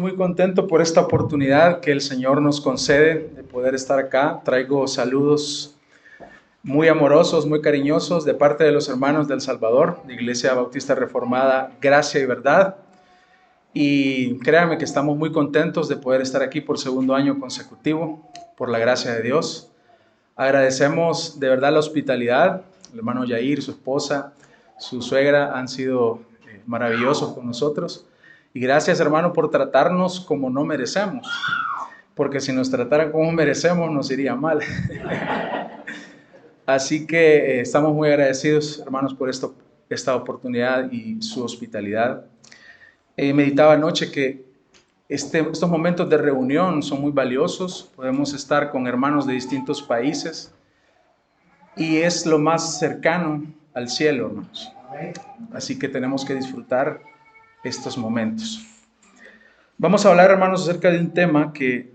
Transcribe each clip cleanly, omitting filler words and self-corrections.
muy contento por esta oportunidad que el Señor nos concede de poder estar acá. Traigo saludos muy amorosos, muy cariñosos de parte de los hermanos del Salvador, de Iglesia Bautista Reformada, Gracia y Verdad. Y créanme que estamos muy contentos de poder estar aquí por segundo año consecutivo, por la gracia de Dios. Agradecemos de verdad la hospitalidad. El hermano Yair, su esposa, su suegra han sido maravillosos con nosotros. Y gracias, hermano, por tratarnos como no merecemos, porque si nos trataran como merecemos nos iría mal. Así que estamos muy agradecidos, hermanos, por esta oportunidad y su hospitalidad. Meditaba anoche que estos momentos de reunión son muy valiosos. Podemos estar con hermanos de distintos países y es lo más cercano al cielo, hermanos. Así que tenemos que disfrutar estos momentos. Vamos a hablar, hermanos, acerca de un tema que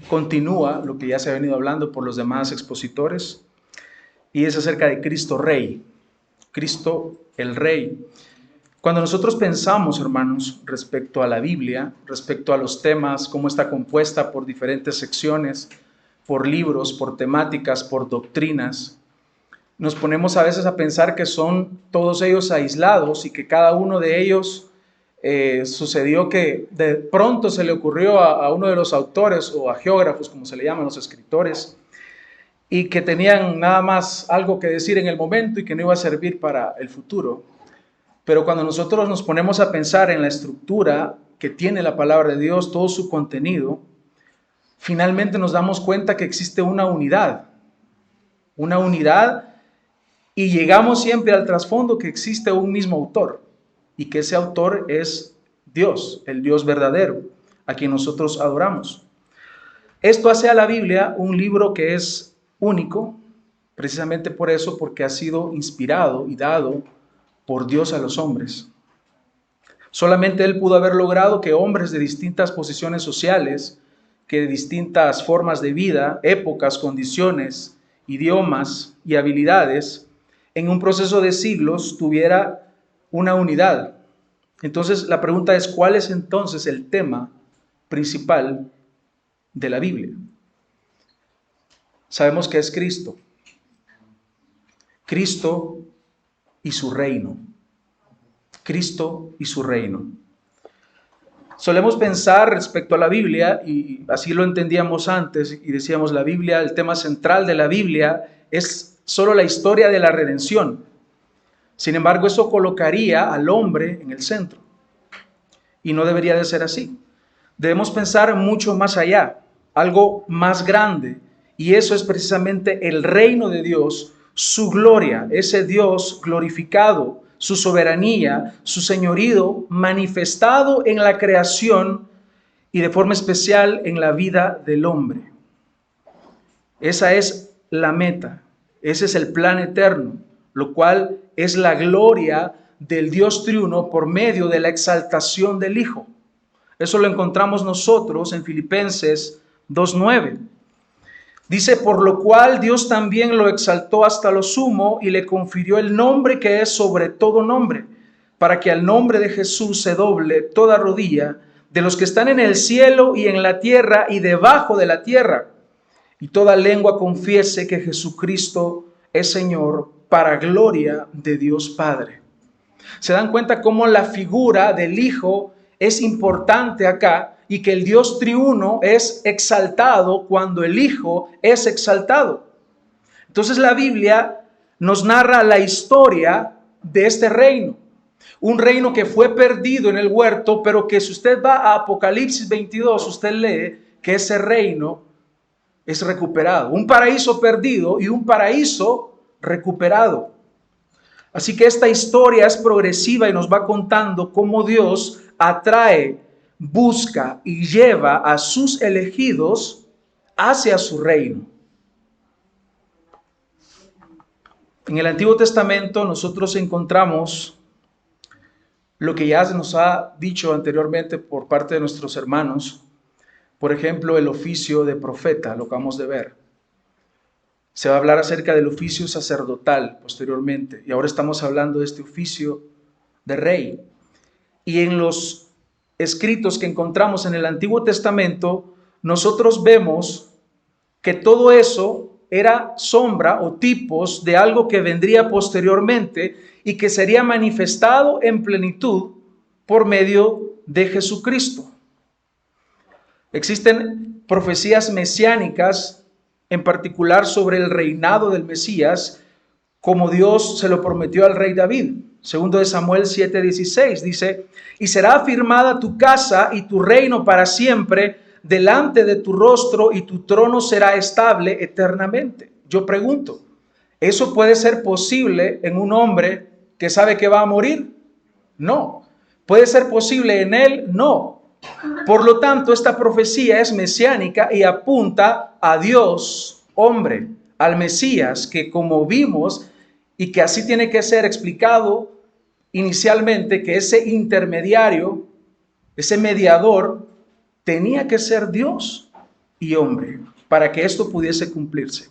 continúa lo que ya se ha venido hablando por los demás expositores, y es acerca de Cristo Rey, Cristo el Rey. Cuando nosotros pensamos, hermanos, respecto a la Biblia, respecto a los temas, cómo está compuesta por diferentes secciones, por libros, por temáticas, por doctrinas, nos ponemos a veces a pensar que son todos ellos aislados y que cada uno de ellos sucedió que de pronto se le ocurrió a uno de los autores o a geógrafos, como se le llaman los escritores, y que tenían nada más algo que decir en el momento y que no iba a servir para el futuro. Pero cuando nosotros nos ponemos a pensar en la estructura que tiene la palabra de Dios, todo su contenido, finalmente nos damos cuenta que existe una unidad, y llegamos siempre al trasfondo que existe un mismo autor y que ese autor es Dios, el Dios verdadero, a quien nosotros adoramos. Esto hace a la Biblia un libro que es único, precisamente por eso, porque ha sido inspirado y dado por Dios a los hombres. Solamente Él pudo haber logrado que hombres de distintas posiciones sociales, que de distintas formas de vida, épocas, condiciones, idiomas y habilidades, en un proceso de siglos tuviera una unidad. Entonces la pregunta es, ¿cuál es entonces el tema principal de la Biblia? Sabemos que es Cristo. Cristo y su reino. Cristo y su reino. Solemos pensar respecto a la Biblia, y así lo entendíamos antes, y decíamos la Biblia, el tema central de la Biblia es solo la historia de la redención. Sin embargo, eso colocaría al hombre en el centro. Y no debería de ser así. Debemos pensar mucho más allá, algo más grande. Y eso es precisamente el reino de Dios, su gloria, ese Dios glorificado, su soberanía, su señorío manifestado en la creación y de forma especial en la vida del hombre. Esa es la meta, ese es el plan eterno, lo cual es la gloria del Dios triuno por medio de la exaltación del Hijo. Eso lo encontramos nosotros en Filipenses 2:9. Dice, por lo cual Dios también lo exaltó hasta lo sumo y le confirió el nombre que es sobre todo nombre, para que al nombre de Jesús se doble toda rodilla de los que están en el cielo y en la tierra y debajo de la tierra, y toda lengua confiese que Jesucristo es Señor, para gloria de Dios Padre. ¿Se dan cuenta cómo la figura del Hijo es importante acá y que el Dios triuno es exaltado cuando el Hijo es exaltado? Entonces la Biblia nos narra la historia de este reino. Un reino que fue perdido en el huerto, pero que si usted va a Apocalipsis 22, usted lee que ese reino es recuperado. Un paraíso perdido y un paraíso recuperado. Así que esta historia es progresiva y nos va contando cómo Dios atrae, busca y lleva a sus elegidos hacia su reino. En el Antiguo Testamento nosotros encontramos lo que ya se nos ha dicho anteriormente por parte de nuestros hermanos. Por ejemplo, el oficio de profeta, lo acabamos de ver. Se va a hablar acerca del oficio sacerdotal posteriormente. Y ahora estamos hablando de este oficio de rey. Y en los escritos que encontramos en el Antiguo Testamento, nosotros vemos que todo eso era sombra o tipos de algo que vendría posteriormente y que sería manifestado en plenitud por medio de Jesucristo. Existen profecías mesiánicas, en particular sobre el reinado del Mesías, como Dios se lo prometió al rey David. Segundo de Samuel 7:16 dice: y será afirmada tu casa y tu reino para siempre delante de tu rostro, y tu trono será estable eternamente. Yo pregunto, ¿eso puede ser posible en un hombre que sabe que va a morir? No. ¿Puede ser posible en él? No. Por lo tanto, esta profecía es mesiánica y apunta a Dios, hombre, al Mesías, que como vimos, y que así tiene que ser explicado inicialmente, que ese intermediario, ese mediador, tenía que ser Dios y hombre para que esto pudiese cumplirse.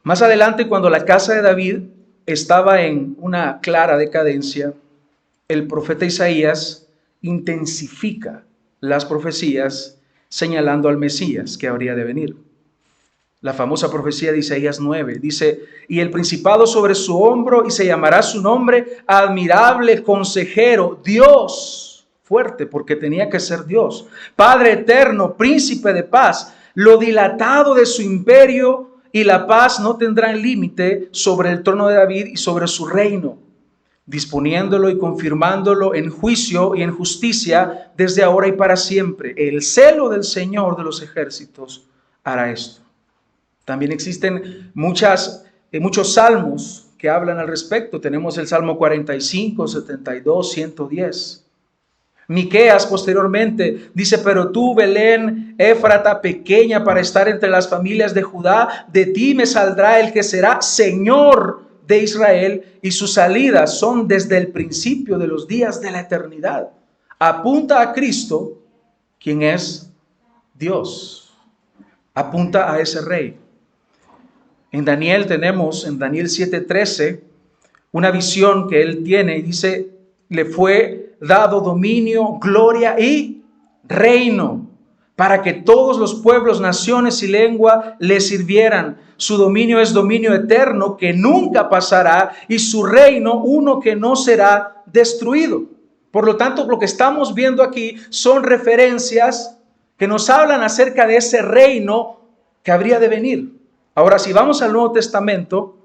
Más adelante, cuando la casa de David estaba en una clara decadencia, el profeta Isaías intensifica las profecías señalando al Mesías que habría de venir. La famosa profecía de Isaías 9 dice: y el principado sobre su hombro, y se llamará su nombre admirable, consejero, Dios fuerte, porque tenía que ser Dios, Padre eterno, príncipe de paz. Lo dilatado de su imperio y la paz no tendrán límite sobre el trono de David y sobre su reino, disponiéndolo y confirmándolo en juicio y en justicia desde ahora y para siempre. El celo del Señor de los ejércitos hará esto. También existen muchos salmos que hablan al respecto. Tenemos el Salmo 45, 72, 110. Miqueas posteriormente dice: pero tú, Belén, Éfrata, pequeña para estar entre las familias de Judá, de ti me saldrá el que será Señor de Israel, y sus salidas son desde el principio de los días de la eternidad. Apunta a Cristo, quien es Dios. Apunta a ese rey. En Daniel tenemos, en Daniel 7:13, una visión que él tiene y dice: le fue dado dominio, gloria y reino, para que todos los pueblos, naciones y lengua le sirvieran. Su dominio es dominio eterno que nunca pasará, y su reino uno que no será destruido. Por lo tanto, lo que estamos viendo aquí son referencias que nos hablan acerca de ese reino que habría de venir. Ahora, si vamos al Nuevo Testamento,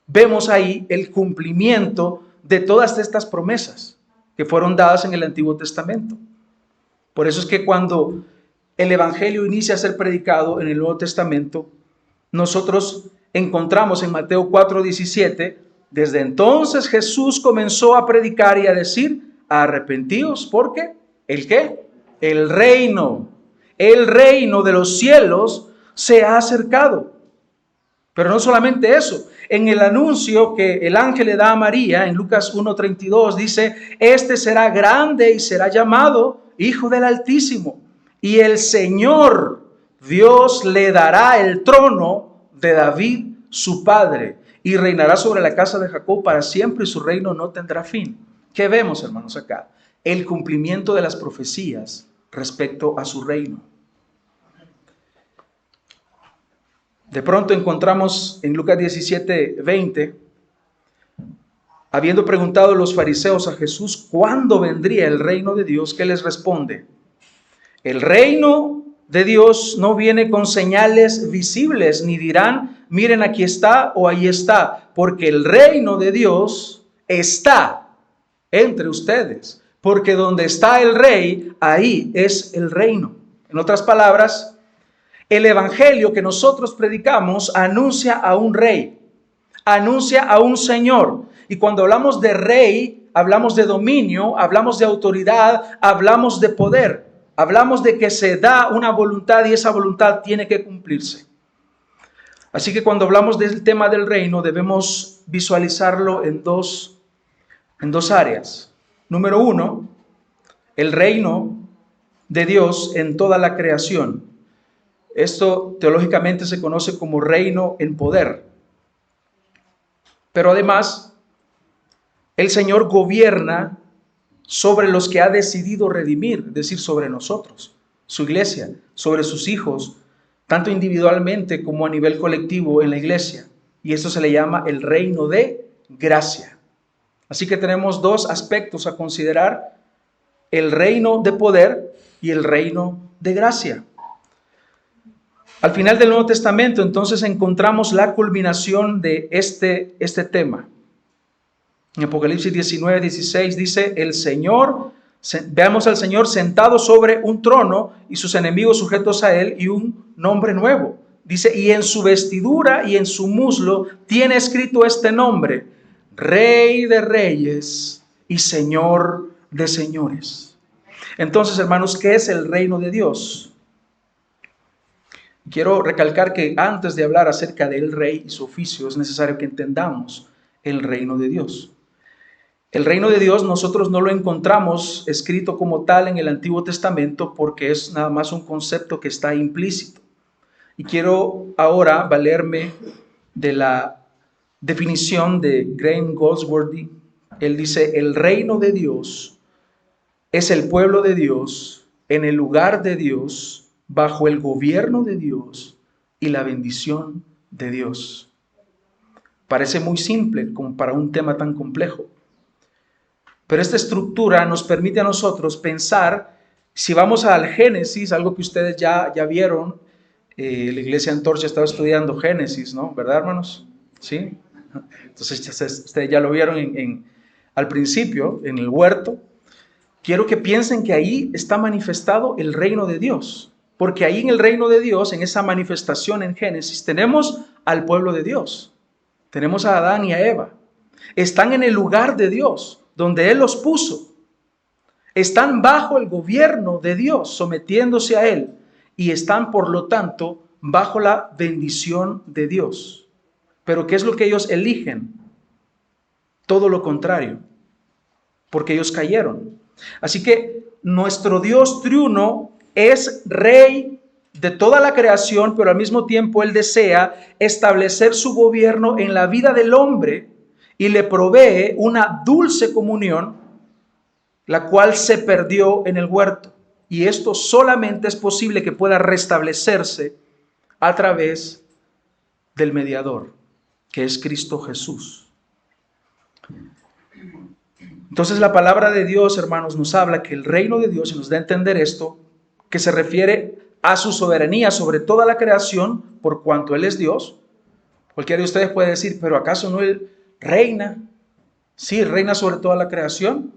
vemos ahí el cumplimiento de todas estas promesas que fueron dadas en el Antiguo Testamento. Por eso es que cuando el Evangelio inicia a ser predicado en el Nuevo Testamento, nosotros encontramos en Mateo 4:17, desde entonces Jesús comenzó a predicar y a decir: arrepentíos, porque ¿el qué? El reino de los cielos se ha acercado. Pero no solamente eso, en el anuncio que el ángel le da a María, en Lucas 1:32, dice: este será grande y será llamado Hijo del Altísimo, y el Señor Dios le dará el trono de David su padre, y reinará sobre la casa de Jacob para siempre, y su reino no tendrá fin. ¿Qué vemos, hermanos, acá? El cumplimiento de las profecías respecto a su reino. De pronto encontramos en Lucas 17:20, habiendo preguntado los fariseos a Jesús cuándo vendría el reino de Dios, ¿qué les responde? El reino de Dios no viene con señales visibles, ni dirán: miren, aquí está o ahí está, porque el reino de Dios está entre ustedes, porque donde está el rey, ahí es el reino. En otras palabras, el evangelio que nosotros predicamos anuncia a un rey, anuncia a un señor. Y cuando hablamos de rey, hablamos de dominio, hablamos de autoridad, hablamos de poder, hablamos de que se da una voluntad y esa voluntad tiene que cumplirse. Así que cuando hablamos del tema del reino, debemos visualizarlo en dos áreas. Número uno, el reino de Dios en toda la creación. Esto teológicamente se conoce como reino en poder. Pero además, el Señor gobierna sobre los que ha decidido redimir, es decir, sobre nosotros, su iglesia, sobre sus hijos, tanto individualmente como a nivel colectivo en la iglesia. Y esto se le llama el reino de gracia. Así que tenemos dos aspectos a considerar: el reino de poder y el reino de gracia. Al final del Nuevo Testamento, entonces, encontramos la culminación de este tema. En Apocalipsis 19:16 dice: el Señor, veamos al Señor sentado sobre un trono y sus enemigos sujetos a él, y un nombre nuevo. Dice: y en su vestidura y en su muslo tiene escrito este nombre: Rey de Reyes y Señor de Señores. Entonces, hermanos, ¿qué es el reino de Dios? Quiero recalcar que antes de hablar acerca del rey y su oficio, es necesario que entendamos el reino de Dios. El reino de Dios nosotros no lo encontramos escrito como tal en el Antiguo Testamento, porque es nada más un concepto que está implícito. Y quiero ahora valerme de la definición de Graham Goldsworthy. Él dice: el reino de Dios es el pueblo de Dios en el lugar de Dios, bajo el gobierno de Dios y la bendición de Dios. Parece muy simple como para un tema tan complejo, pero esta estructura nos permite a nosotros pensar. Si vamos al Génesis, algo que ustedes ya vieron, la Iglesia Antorcha estaba estudiando Génesis, ¿no? ¿Verdad, hermanos? ¿Sí? Entonces ustedes ya lo vieron al principio, en el huerto. Quiero que piensen que ahí está manifestado el reino de Dios, porque ahí en el reino de Dios, en esa manifestación en Génesis, tenemos al pueblo de Dios, tenemos a Adán y a Eva. Están en el lugar de Dios, donde Él los puso. Están bajo el gobierno de Dios, sometiéndose a Él, y están, por lo tanto, bajo la bendición de Dios. Pero ¿qué es lo que ellos eligen? Todo lo contrario, porque ellos cayeron. Así que nuestro Dios triuno es rey de toda la creación, pero al mismo tiempo Él desea establecer su gobierno en la vida del hombre y le provee una dulce comunión, la cual se perdió en el huerto. Y esto solamente es posible que pueda restablecerse a través del mediador, que es Cristo Jesús. Entonces la palabra de Dios, hermanos, nos habla que el reino de Dios, y nos da a entender esto, que se refiere a su soberanía sobre toda la creación, por cuanto Él es Dios. Cualquiera de ustedes puede decir: ¿pero acaso no Él reina? Sí, reina sobre toda la creación.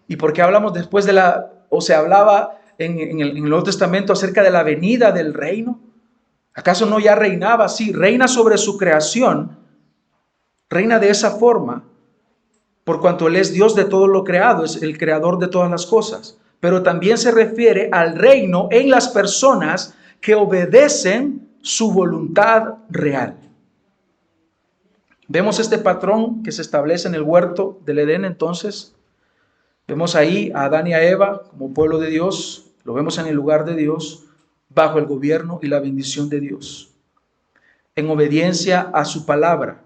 ¿Y por qué hablamos después se hablaba en el Nuevo Testamento acerca de la venida del reino? ¿Acaso no ya reinaba? Sí, reina sobre su creación, reina de esa forma, por cuanto Él es Dios de todo lo creado, es el creador de todas las cosas. Pero también se refiere al reino en las personas que obedecen su voluntad real. Vemos este patrón que se establece en el huerto del Edén. Entonces vemos ahí a Adán y a Eva como pueblo de Dios, lo vemos en el lugar de Dios, bajo el gobierno y la bendición de Dios, en obediencia a su palabra,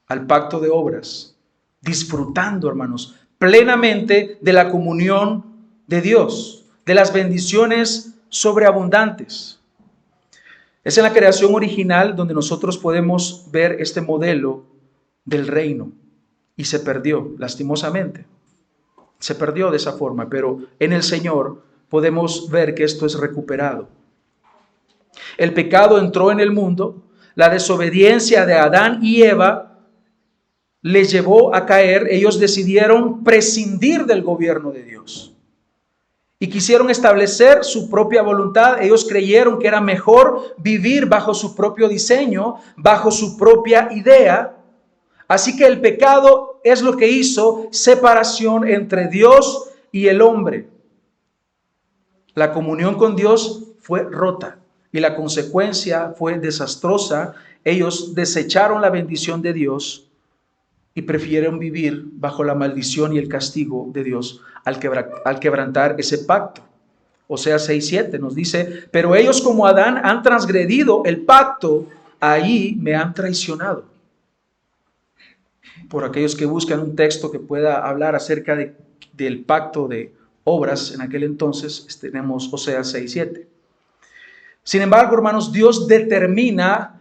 al pacto de obras, disfrutando, hermanos, plenamente de la comunión de Dios, de las bendiciones sobreabundantes. Es en la creación original donde nosotros podemos ver este modelo del reino, y se perdió, lastimosamente. Se perdió de esa forma, pero en el Señor podemos ver que esto es recuperado. El pecado entró en el mundo, la desobediencia de Adán y Eva les llevó a caer. Ellos decidieron prescindir del gobierno de Dios y quisieron establecer su propia voluntad. Ellos creyeron que era mejor vivir bajo su propio diseño, bajo su propia idea. Así que el pecado es lo que hizo separación entre Dios y el hombre. La comunión con Dios fue rota y la consecuencia fue desastrosa. Ellos desecharon la bendición de Dios y prefirieron vivir bajo la maldición y el castigo de Dios al quebrantar ese pacto. Oseas 6:7 nos dice: pero ellos, como Adán, han transgredido el pacto, ahí me han traicionado. Por aquellos que buscan un texto que pueda hablar acerca de del pacto de obras en aquel entonces, tenemos Oseas 6:7. Sin embargo, hermanos, Dios determina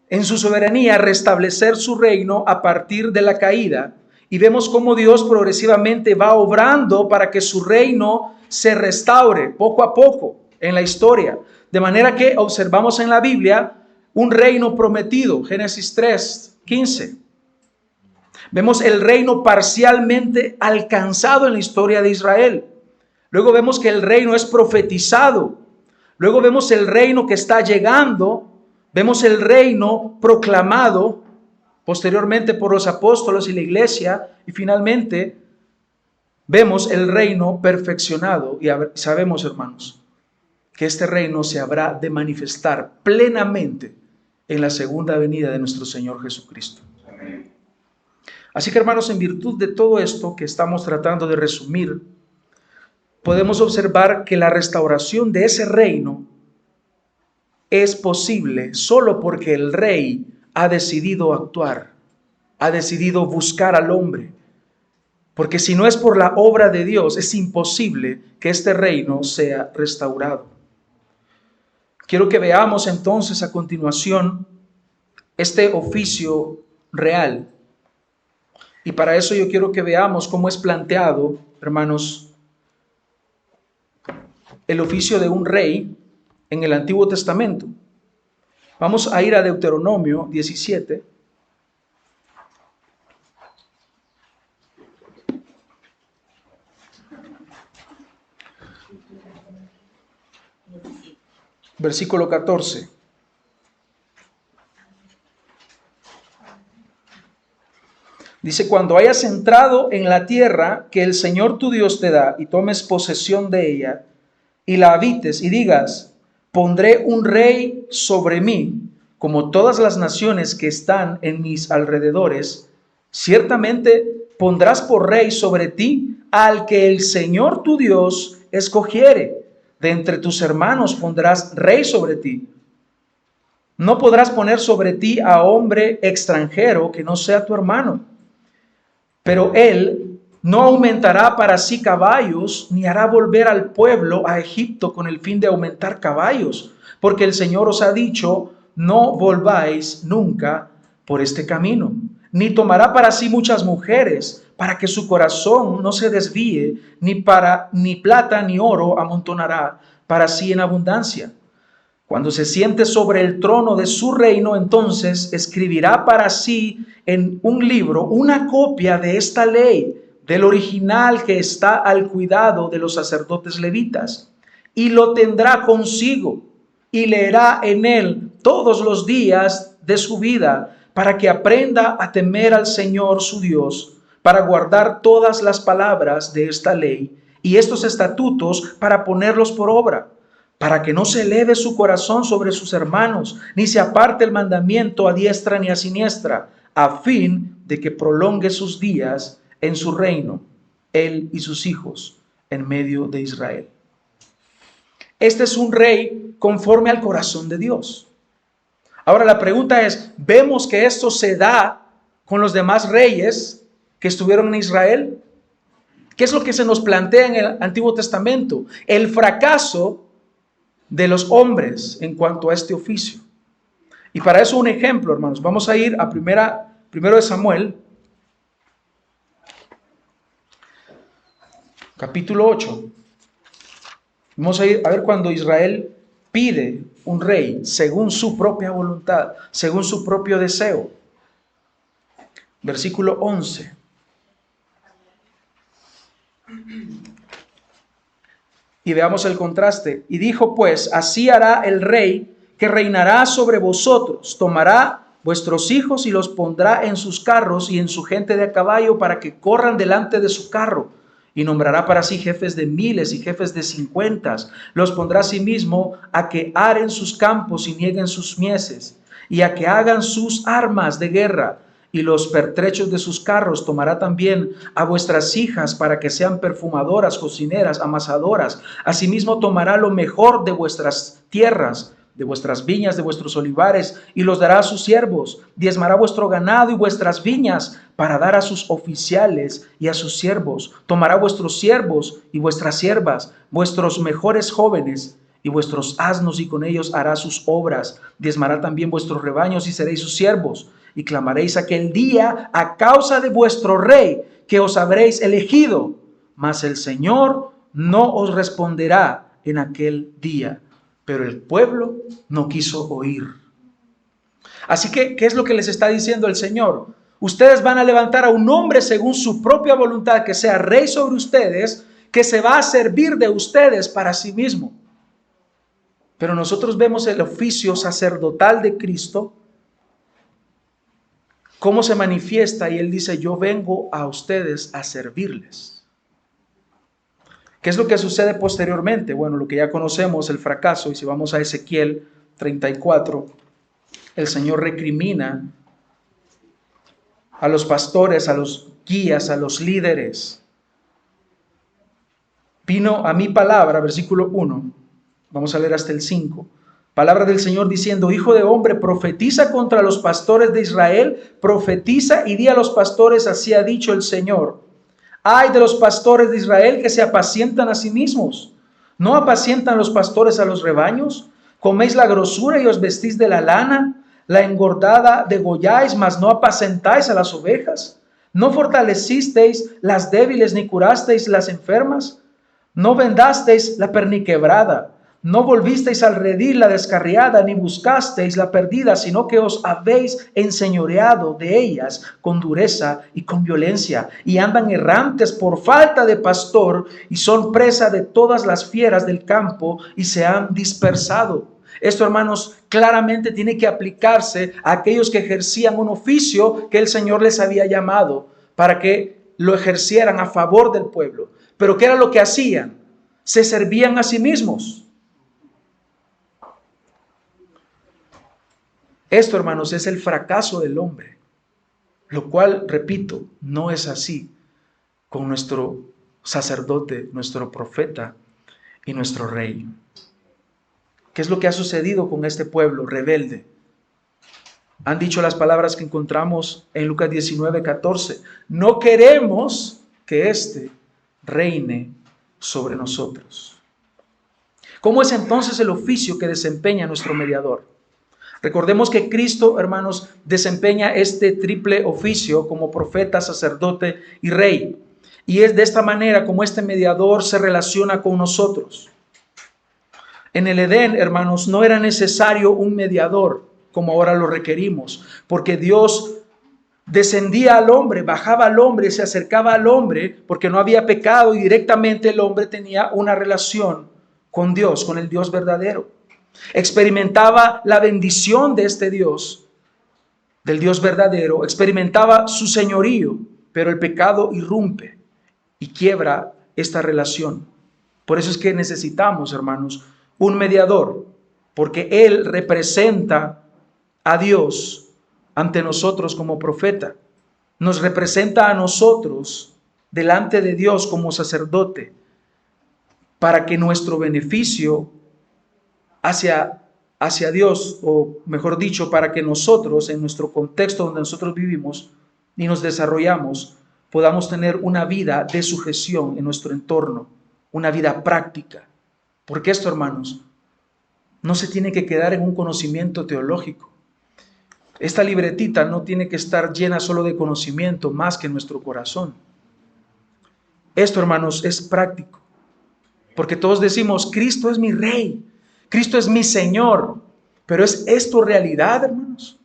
en su soberanía restablecer su reino a partir de la caída. Y vemos cómo Dios progresivamente va obrando para que su reino se restaure poco a poco en la historia. De manera que observamos en la Biblia un reino prometido, Génesis 3:15. Vemos el reino parcialmente alcanzado en la historia de Israel. Luego vemos que el reino es profetizado. Luego vemos el reino que está llegando. Vemos el reino proclamado posteriormente por los apóstoles y la iglesia. Y finalmente vemos el reino perfeccionado. Y sabemos, hermanos, que este reino se habrá de manifestar plenamente en la segunda venida de nuestro Señor Jesucristo. Así que, hermanos, en virtud de todo esto que estamos tratando de resumir, podemos observar que la restauración de ese reino es posible solo porque el rey ha decidido actuar, ha decidido buscar al hombre. Porque si no es por la obra de Dios, es imposible que este reino sea restaurado. Quiero que veamos entonces a continuación este oficio real. Y para eso yo quiero que veamos cómo es planteado, hermanos, el oficio de un rey en el Antiguo Testamento. Vamos a ir a Deuteronomio 17. Versículo 14. Dice: cuando hayas entrado en la tierra que el Señor tu Dios te da y tomes posesión de ella y la habites y digas: pondré un rey sobre mí, como todas las naciones que están en mis alrededores, ciertamente pondrás por rey sobre ti al que el Señor tu Dios escogiere. De entre tus hermanos pondrás rey sobre ti. No podrás poner sobre ti a hombre extranjero que no sea tu hermano. Pero él no aumentará para sí caballos, ni hará volver al pueblo a Egipto con el fin de aumentar caballos, porque el Señor os ha dicho: no volváis nunca por este camino. Ni tomará para sí muchas mujeres, para que su corazón no se desvíe, ni plata ni oro amontonará para sí en abundancia. Cuando se siente sobre el trono de su reino, entonces escribirá para sí en un libro una copia de esta ley, del original que está al cuidado de los sacerdotes levitas, y lo tendrá consigo, y leerá en él todos los días de su vida, para que aprenda a temer al Señor su Dios, para guardar todas las palabras de esta ley y estos estatutos para ponerlos por obra, para que no se eleve su corazón sobre sus hermanos, ni se aparte el mandamiento a diestra ni a siniestra, a fin de que prolongue sus días en su reino, él y sus hijos, en medio de Israel. Este es un rey conforme al corazón de Dios. Ahora la pregunta es, ¿vemos que esto se da con los demás reyes que estuvieron en Israel? ¿Qué es lo que se nos plantea en el Antiguo Testamento? El fracaso de los hombres en cuanto a este oficio. Y para eso un ejemplo, hermanos. Vamos a ir a primero de Samuel, capítulo 8. Vamos a ir a ver cuando Israel pide un rey según su propia voluntad, según su propio deseo. Versículo 11. Y veamos el contraste. Y dijo pues: así hará el rey que reinará sobre vosotros. Tomará vuestros hijos y los pondrá en sus carros y en su gente de a caballo para que corran delante de su carro. Y nombrará para sí jefes de miles y jefes de 50. Los pondrá a sí mismo a que aren sus campos y nieguen sus mieses, y a que hagan sus armas de guerra. Y los pertrechos de sus carros tomará también a vuestras hijas para que sean perfumadoras, cocineras, amasadoras. Asimismo tomará lo mejor de vuestras tierras, de vuestras viñas, de vuestros olivares, y los dará a sus siervos. Diezmará vuestro ganado y vuestras viñas para dar a sus oficiales y a sus siervos. Tomará vuestros siervos y vuestras siervas, vuestros mejores jóvenes y vuestros asnos, y con ellos hará sus obras. Diezmará también vuestros rebaños y seréis sus siervos. Y clamaréis aquel día a causa de vuestro rey que os habréis elegido, mas el Señor no os responderá en aquel día. Pero el pueblo no quiso oír. Así que, ¿qué es lo que les está diciendo el Señor? Ustedes van a levantar a un hombre según su propia voluntad, que sea rey sobre ustedes, que se va a servir de ustedes para sí mismo. Pero nosotros vemos el oficio sacerdotal de Cristo, cómo se manifiesta, y Él dice: yo vengo a ustedes a servirles. ¿Qué es lo que sucede posteriormente? Bueno, lo que ya conocemos, el fracaso. Y si vamos a Ezequiel 34, el Señor recrimina a los pastores, a los guías, a los líderes. Vino a mi palabra, versículo 1, vamos a leer hasta el 5. Palabra del Señor diciendo: hijo de hombre, profetiza contra los pastores de Israel, profetiza y di a los pastores: así ha dicho el Señor. Ay de los pastores de Israel que se apacientan a sí mismos. ¿No apacientan los pastores a los rebaños? Coméis la grosura y os vestís de la lana, la engordada degolláis, mas no apacentáis a las ovejas. ¿No fortalecisteis las débiles ni curasteis las enfermas? ¿No vendasteis la perniquebrada? No volvisteis al redil la descarriada, ni buscasteis la perdida, sino que os habéis enseñoreado de ellas con dureza y con violencia, y andan errantes por falta de pastor, y son presa de todas las fieras del campo, y se han dispersado. Esto, hermanos, claramente tiene que aplicarse a aquellos que ejercían un oficio que el Señor les había llamado para que lo ejercieran a favor del pueblo. Pero ¿qué era lo que hacían? Se servían a sí mismos. Esto, hermanos, es el fracaso del hombre, lo cual, repito, no es así con nuestro sacerdote, nuestro profeta y nuestro rey. ¿Qué es lo que ha sucedido con este pueblo rebelde? Han dicho las palabras que encontramos en Lucas 19:14. No queremos que éste reine sobre nosotros. ¿Cómo es entonces el oficio que desempeña nuestro mediador? Recordemos que Cristo, hermanos, desempeña este triple oficio como profeta, sacerdote y rey. Y es de esta manera como este mediador se relaciona con nosotros. En el Edén, hermanos, no era necesario un mediador como ahora lo requerimos, porque Dios descendía al hombre, bajaba al hombre, se acercaba al hombre, porque no había pecado, y directamente el hombre tenía una relación con Dios, con el Dios verdadero. Experimentaba la bendición de este Dios, del Dios verdadero, experimentaba su señorío, pero el pecado irrumpe y quiebra esta relación. Por eso es que necesitamos, hermanos, un mediador, porque Él representa a Dios ante nosotros como profeta, nos representa a nosotros delante de Dios como sacerdote, para que nuestro beneficio hacia Dios, o mejor dicho, para que nosotros, en nuestro contexto donde nosotros vivimos y nos desarrollamos, podamos tener una vida de sujeción en nuestro entorno, una vida práctica. Porque esto, hermanos, no se tiene que quedar en un conocimiento teológico. Esta libretita no tiene que estar llena solo de conocimiento más que nuestro corazón. Esto, hermanos, es práctico. Porque todos decimos: Cristo es mi Rey, Cristo es mi Señor. Pero ¿es esto realidad, hermanos?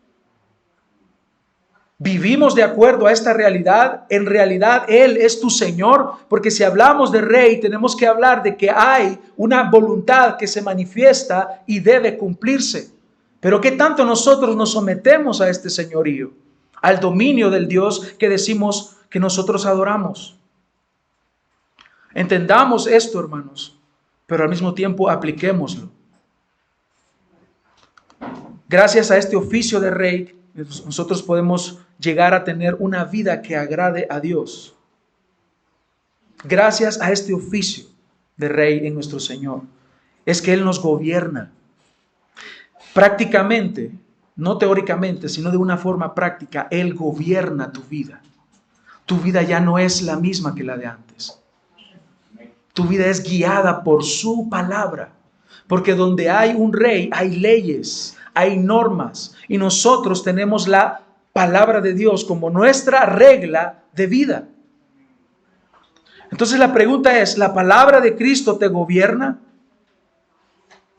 ¿Vivimos de acuerdo a esta realidad? En realidad Él es tu Señor, porque si hablamos de Rey, tenemos que hablar de que hay una voluntad que se manifiesta y debe cumplirse. Pero ¿qué tanto nosotros nos sometemos a este señorío, al dominio del Dios que decimos que nosotros adoramos? Entendamos esto, hermanos, pero al mismo tiempo apliquémoslo. Gracias a este oficio de Rey, nosotros podemos llegar a tener una vida que agrade a Dios. Gracias a este oficio de Rey en nuestro Señor, es que Él nos gobierna. prácticamente, no teóricamente, sino de una forma práctica, Él gobierna tu vida. Tu vida ya no es la misma que la de antes. Tu vida es guiada por su palabra. Porque donde hay un rey, hay leyes, hay normas. Y nosotros tenemos la palabra de Dios como nuestra regla de vida. Entonces la pregunta es, ¿la palabra de Cristo te gobierna?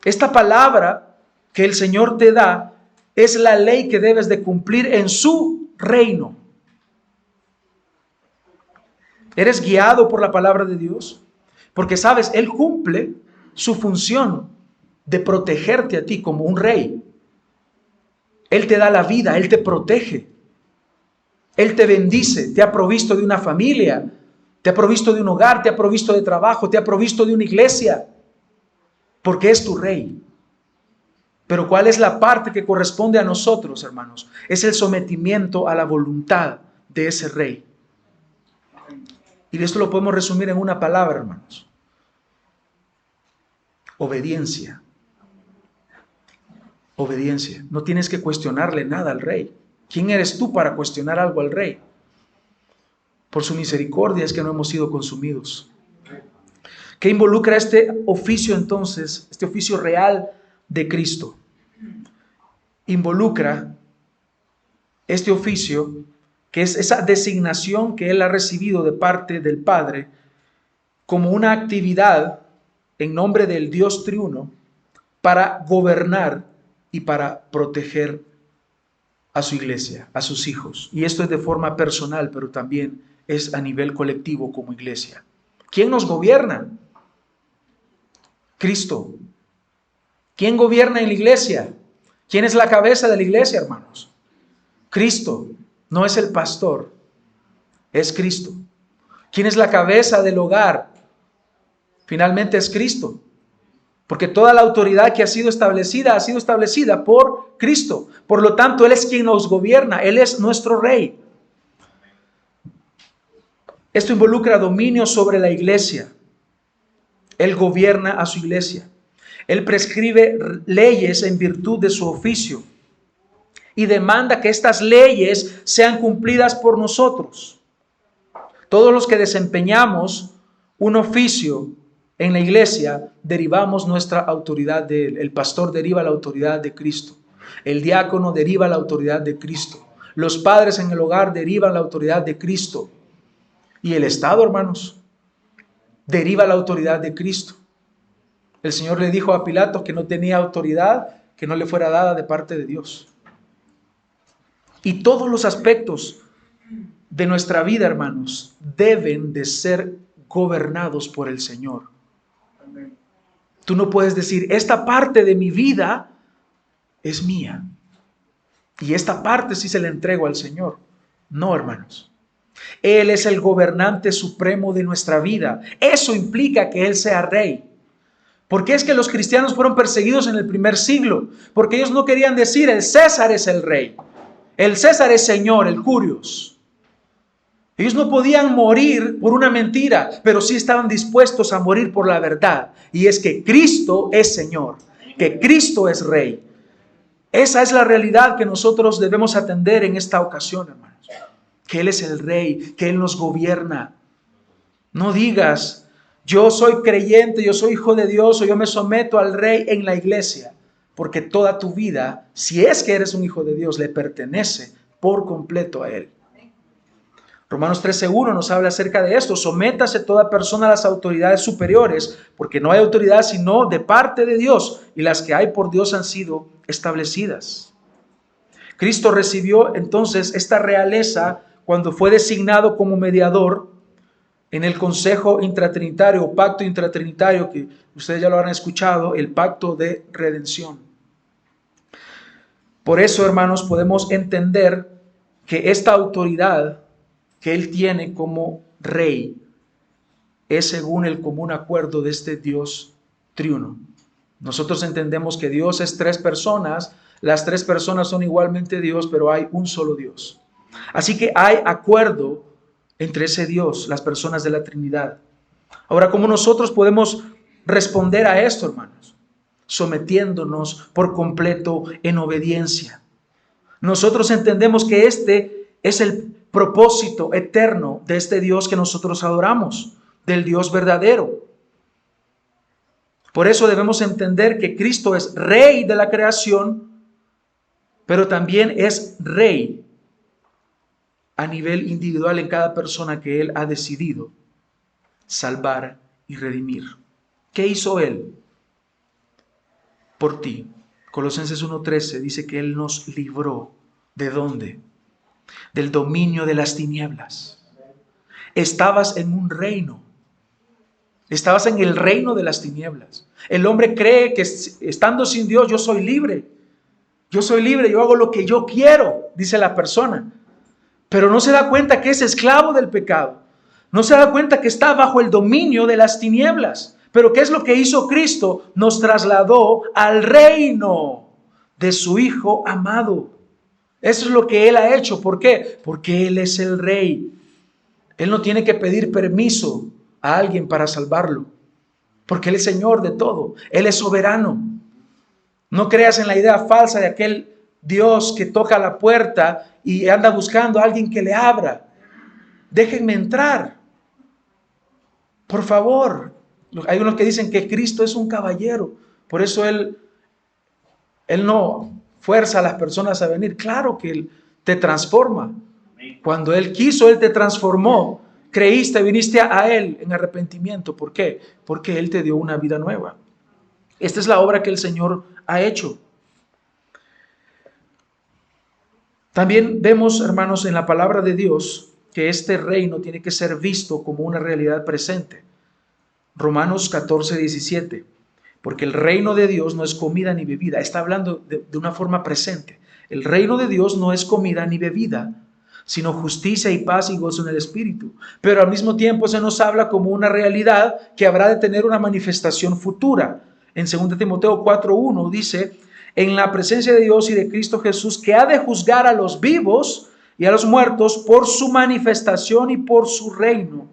Esta palabra que el Señor te da es la ley que debes de cumplir en su reino. ¿Eres guiado por la palabra de Dios? Porque sabes, Él cumple su función de protegerte a ti como un rey. Él te da la vida, Él te protege. Él te bendice, te ha provisto de una familia, te ha provisto de un hogar, te ha provisto de trabajo, te ha provisto de una iglesia, porque es tu rey. Pero ¿cuál es la parte que corresponde a nosotros, hermanos? Es el sometimiento a la voluntad de ese rey. Y esto lo podemos resumir en una palabra, hermanos. Obediencia. Obediencia. No tienes que cuestionarle nada al rey. ¿Quién eres tú para cuestionar algo al rey? Por su misericordia es que no hemos sido consumidos. ¿Qué involucra este oficio entonces, este oficio real de Cristo? Involucra este oficio, que es esa designación que Él ha recibido de parte del Padre, como una actividad en nombre del Dios triuno para gobernar y para proteger a su iglesia, a sus hijos. Y esto es de forma personal, pero también es a nivel colectivo como iglesia. ¿Quién nos gobierna? Cristo. ¿Quién gobierna en la iglesia? ¿Quién es la cabeza de la iglesia, hermanos? Cristo. No es el pastor, es Cristo. ¿Quién es la cabeza del hogar? Finalmente es Cristo. Porque toda la autoridad que ha sido establecida por Cristo. Por lo tanto, Él es quien nos gobierna. Él es nuestro rey. Esto involucra dominio sobre la iglesia. Él gobierna a su iglesia. Él prescribe leyes en virtud de su oficio. Y demanda que estas leyes sean cumplidas por nosotros. Todos los que desempeñamos un oficio en la iglesia, derivamos nuestra autoridad de Él. El pastor deriva la autoridad de Cristo. El diácono deriva la autoridad de Cristo. Los padres en el hogar derivan la autoridad de Cristo. Y el Estado, hermanos, deriva la autoridad de Cristo. El Señor le dijo a Pilato que no tenía autoridad que no le fuera dada de parte de Dios. Y todos los aspectos de nuestra vida, hermanos, deben de ser gobernados por el Señor. Tú no puedes decir, esta parte de mi vida es mía y esta parte sí se la entrego al Señor. No, hermanos. Él es el gobernante supremo de nuestra vida. Eso implica que Él sea rey. ¿Por qué es que los cristianos fueron perseguidos en el primer siglo? Porque ellos no querían decir, el César es el rey. El César es Señor, el Curios. Ellos no podían morir por una mentira, pero sí estaban dispuestos a morir por la verdad. Y es que Cristo es Señor, que Cristo es Rey. Esa es la realidad que nosotros debemos atender en esta ocasión, hermanos. Que Él es el Rey, que Él nos gobierna. No digas, yo soy creyente, yo soy hijo de Dios o yo me someto al Rey en la iglesia. Porque toda tu vida, si es que eres un hijo de Dios, le pertenece por completo a Él. Romanos 13:1 nos habla acerca de esto. Sométase toda persona a las autoridades superiores, porque no hay autoridad sino de parte de Dios, y las que hay por Dios han sido establecidas. Cristo recibió entonces esta realeza cuando fue designado como mediador en el consejo intratrinitario o pacto intratrinitario, que ustedes ya lo han escuchado, el pacto de redención. Por eso, hermanos, podemos entender que esta autoridad que Él tiene como Rey es según el común acuerdo de este Dios triuno. Nosotros entendemos que Dios es tres personas, las tres personas son igualmente Dios, pero hay un solo Dios. Así que hay acuerdo entre ese Dios, las personas de la Trinidad. Ahora, ¿cómo nosotros podemos responder a esto, hermanos? sometiéndonos por completo en obediencia. Nosotros entendemos que este es el propósito eterno de este Dios que nosotros adoramos, del Dios verdadero. Por eso debemos entender que Cristo es Rey de la creación, pero también es Rey a nivel individual en cada persona que Él ha decidido salvar y redimir. ¿Qué hizo Él por ti? Colosenses 1:13 dice que Él nos libró. ¿De dónde? Del dominio de las tinieblas. Estabas en un reino. Estabas en el reino de las tinieblas. El hombre cree que estando sin Dios yo soy libre. Yo soy libre, yo hago lo que yo quiero, dice la persona. Pero no se da cuenta que es esclavo del pecado. No se da cuenta que está bajo el dominio de las tinieblas. Pero ¿qué es lo que hizo Cristo? Nos trasladó al reino de su Hijo amado. Eso es lo que Él ha hecho. ¿Por qué? Porque Él es el Rey. Él no tiene que pedir permiso a alguien para salvarlo. Porque Él es Señor de todo. Él es soberano. No creas en la idea falsa de aquel Dios que toca la puerta y anda buscando a alguien que le abra. Déjenme entrar. Por favor. Hay unos que dicen que Cristo es un caballero. Por eso Él no fuerza a las personas a venir. Claro que Él te transforma. Cuando Él quiso, Él te transformó. Creíste, viniste a Él en arrepentimiento. ¿Por qué? Porque Él te dio una vida nueva. Esta es la obra que el Señor ha hecho. También vemos, hermanos, en la palabra de Dios que este reino tiene que ser visto como una realidad presente. Romanos 14:17. Porque el reino de Dios no es comida ni bebida. Está hablando de una forma presente. El reino de Dios no es comida ni bebida, sino justicia y paz y gozo en el Espíritu. Pero al mismo tiempo se nos habla como una realidad que habrá de tener una manifestación futura. En 2 Timoteo 4:1 dice, en la presencia de Dios y de Cristo Jesús, que ha de juzgar a los vivos y a los muertos por su manifestación y por su reino.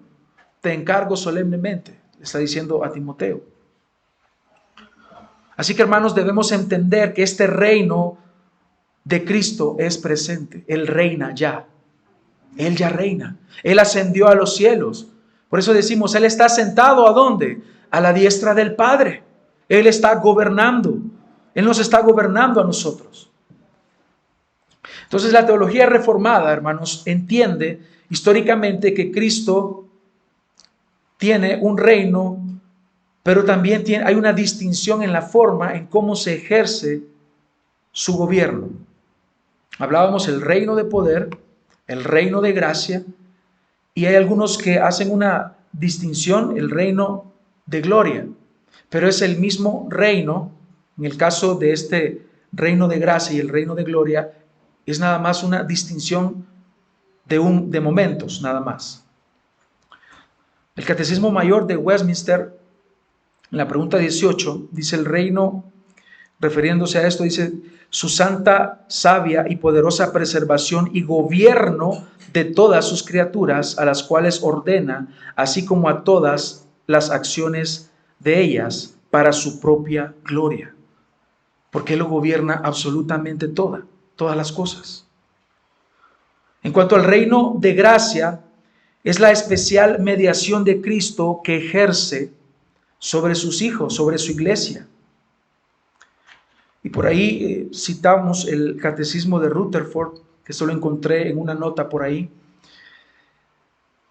Te encargo solemnemente, le está diciendo a Timoteo. Así que, hermanos, debemos entender que este reino de Cristo es presente. Él reina ya. Él ya reina. Él ascendió a los cielos. Por eso decimos, Él está sentado ¿a dónde? A la diestra del Padre. Él está gobernando. Él nos está gobernando a nosotros. Entonces la teología reformada, hermanos, entiende históricamente que Cristo tiene un reino, pero también hay una distinción en la forma en cómo se ejerce su gobierno. Hablábamos el reino de poder, el reino de gracia, y hay algunos que hacen una distinción, el reino de gloria, pero es el mismo reino. En el caso de este reino de gracia y el reino de gloria, es nada más una distinción de momentos, nada más. El Catecismo Mayor de Westminster, en la pregunta 18, dice el reino, refiriéndose a esto, dice, su santa, sabia y poderosa preservación y gobierno de todas sus criaturas, a las cuales ordena, así como a todas las acciones de ellas, para su propia gloria. Porque Él lo gobierna absolutamente todas las cosas. En cuanto al reino de gracia, es la especial mediación de Cristo que ejerce sobre sus hijos, sobre su iglesia. Y por ahí citamos el catecismo de Rutherford, que solo encontré en una nota por ahí,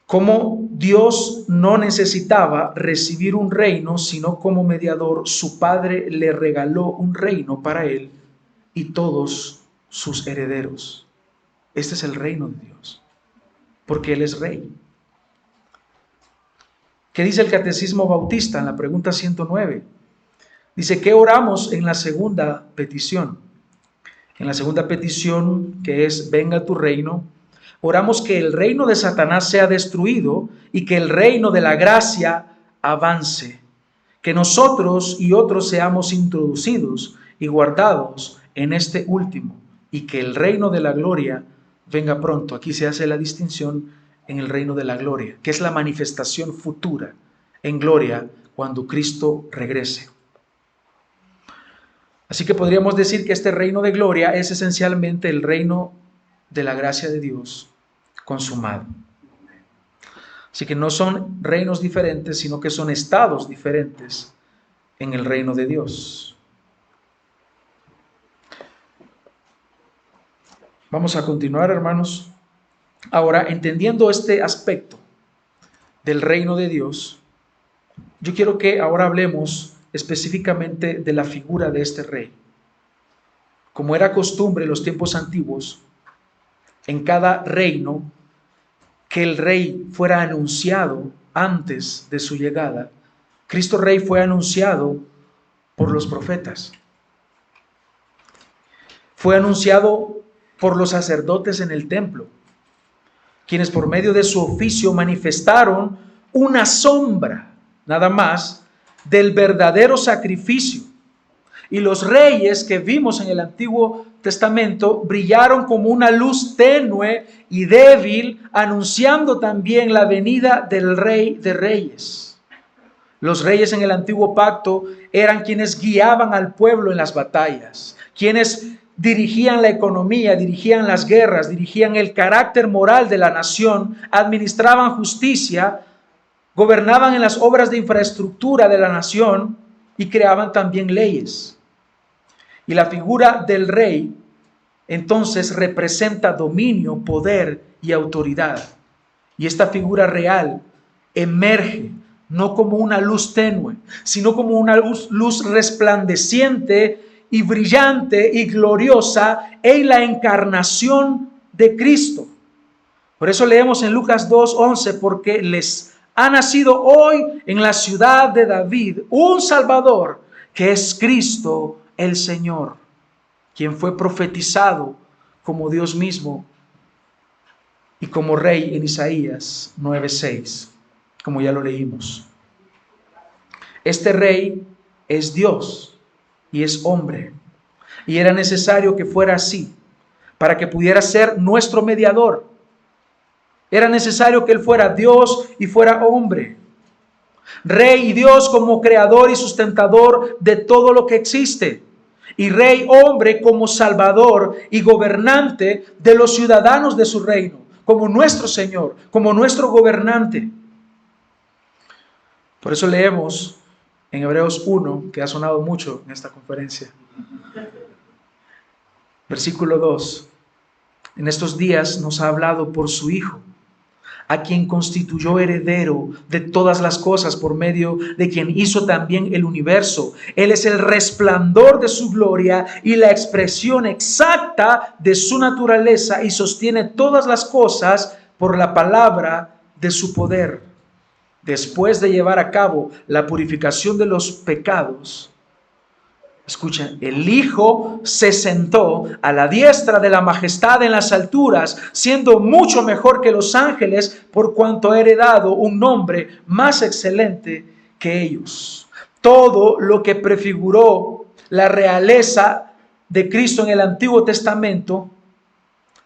cómo Dios no necesitaba recibir un reino, sino como mediador, su Padre le regaló un reino para Él y todos sus herederos. Este es el reino de Dios, porque Él es Rey. ¿Qué dice el Catecismo Bautista en la pregunta 109? Dice, ¿qué oramos en la segunda petición? En la segunda petición, que es, venga tu reino, oramos que el reino de Satanás sea destruido y que el reino de la gracia avance, que nosotros y otros seamos introducidos y guardados en este último y que el reino de la gloria venga pronto. Aquí se hace la distinción en el reino de la gloria, que es la manifestación futura en gloria cuando Cristo regrese. Así que podríamos decir que este reino de gloria es esencialmente el reino de la gracia de Dios consumado. Así que no son reinos diferentes, sino que son estados diferentes en el reino de Dios. Vamos a continuar, hermanos. Ahora, entendiendo este aspecto del reino de Dios, yo quiero que ahora hablemos específicamente de la figura de este rey. Como era costumbre en los tiempos antiguos, en cada reino, que el rey fuera anunciado antes de su llegada. Cristo Rey fue anunciado por los profetas. Fue anunciado por los sacerdotes en el templo, quienes por medio de su oficio manifestaron una sombra, nada más, del verdadero sacrificio. Y los reyes que vimos en el Antiguo Testamento brillaron como una luz tenue y débil, anunciando también la venida del Rey de Reyes. Los reyes en el Antiguo Pacto eran quienes guiaban al pueblo en las batallas, quienes dirigían la economía, dirigían las guerras, dirigían el carácter moral de la nación, administraban justicia, gobernaban en las obras de infraestructura de la nación y creaban también leyes. Y la figura del rey entonces representa dominio, poder y autoridad. Y esta figura real emerge no como una luz tenue, sino como una luz resplandeciente y brillante y gloriosa en la encarnación de Cristo. Por eso leemos en Lucas 2:11, porque les ha nacido hoy en la ciudad de David un Salvador, que es Cristo el Señor, quien fue profetizado como Dios mismo y como Rey en Isaías 9:6, como ya lo leímos. Este Rey es Dios y es hombre, y era necesario que fuera así para que pudiera ser nuestro mediador. Era necesario que Él fuera Dios y fuera hombre. Rey y Dios como creador y sustentador de todo lo que existe. Y Rey hombre como salvador y gobernante de los ciudadanos de su reino, como nuestro Señor, como nuestro gobernante. Por eso leemos en Hebreos 1, que ha sonado mucho en esta conferencia. Versículo 2. En estos días nos ha hablado por su Hijo, a quien constituyó heredero de todas las cosas, por medio de quien hizo también el universo. Él es el resplandor de su gloria y la expresión exacta de su naturaleza, y sostiene todas las cosas por la palabra de su poder. Después de llevar a cabo la purificación de los pecados, escuchen, el Hijo se sentó a la diestra de la majestad en las alturas, siendo mucho mejor que los ángeles, por cuanto ha heredado un nombre más excelente que ellos. Todo lo que prefiguró la realeza de Cristo en el Antiguo Testamento